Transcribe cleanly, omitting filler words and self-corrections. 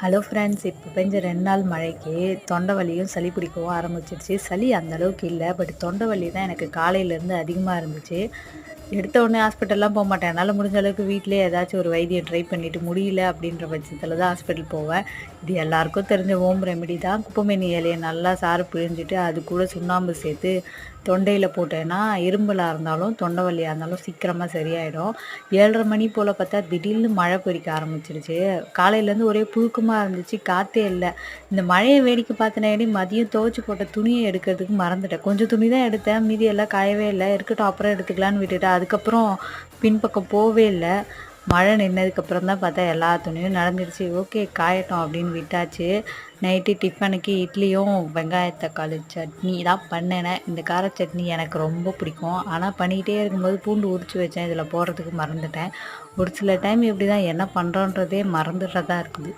Hello friends, இப்போ பெஞ்ச 2 நாள் மழைக்கு தொண்டை வலியும் சளி பிடிக்கவும் ஆரம்பிச்சிருச்சு. சளி அந்த அளவுக்கு இல்லை, பட் தொண்டை வலி தான் எனக்கு காலையிலேருந்து அதிகமாக இருந்துச்சு. எடுத்த உடனே ஹாஸ்பிட்டல்லாம் போகமாட்டேன். என்னால் முடிஞ்ச அளவுக்கு வீட்டிலே ஏதாச்சும் ஒரு வைத்தியம் ட்ரை பண்ணிவிட்டு முடியல அப்படின்ற பட்சத்தில் தான் ஹாஸ்பிட்டல் போவேன். இது எல்லாருக்கும் தெரிஞ்ச ஹோம் ரெமெடி தான். குப்பைமேனி இலையை நல்லா சாறு பிழிஞ்சிட்டு அது கூட சுண்ணாம்பு சேர்த்து தொண்டையில் போட்டேன்னா இரும்பலாக இருந்தாலும் தொண்டை வலியாக இருந்தாலும் சீக்கிரமாக சரியாயிடும். 7:30 மணி போல் பார்த்தா திடீர்னு மழை பிடிக்க ஆரம்பிச்சிருச்சு. காலையிலேருந்து ஒரே புழுக்கமாக இருந்துச்சு, காற்றே இல்லை. இந்த மழையை வேடிக்கை பார்த்தனேடி மதியம் துவைச்சி போட்ட துணியை எடுக்கிறதுக்கு மறந்துட்டேன். கொஞ்சம் துணி தான் எடுத்தேன், மீதி எல்லாம் காயவே இல்லை. இருக்கட்டும் அப்புறம் எடுத்துக்கலான்னு விட்டுட்டேன். அதுக்கப்புறம் பின்பக்கம் போவே இல்லை. மழை நின்னதுக்கப்புறம் தான் பார்த்தா எல்லா துணியும் நனைஞ்சிருச்சு. ஓகே காயட்டும் அப்படின்னு விட்டாச்சு. நைட்டு டிஃபனுக்கு இட்லியும் வெங்காய தக்காளி சட்னி தான் பண்ணினேன். இந்த கார சட்னி எனக்கு ரொம்ப பிடிக்கும். ஆனால் பண்ணிக்கிட்டே இருக்கும்போது பூண்டு உரித்து வச்சேன், இதில் போடுறதுக்கு மறந்துட்டேன். ஒரு சில டைம் இப்படி தான் என்ன பண்ணுறோன்றதே மறந்துடுறதா இருக்குது.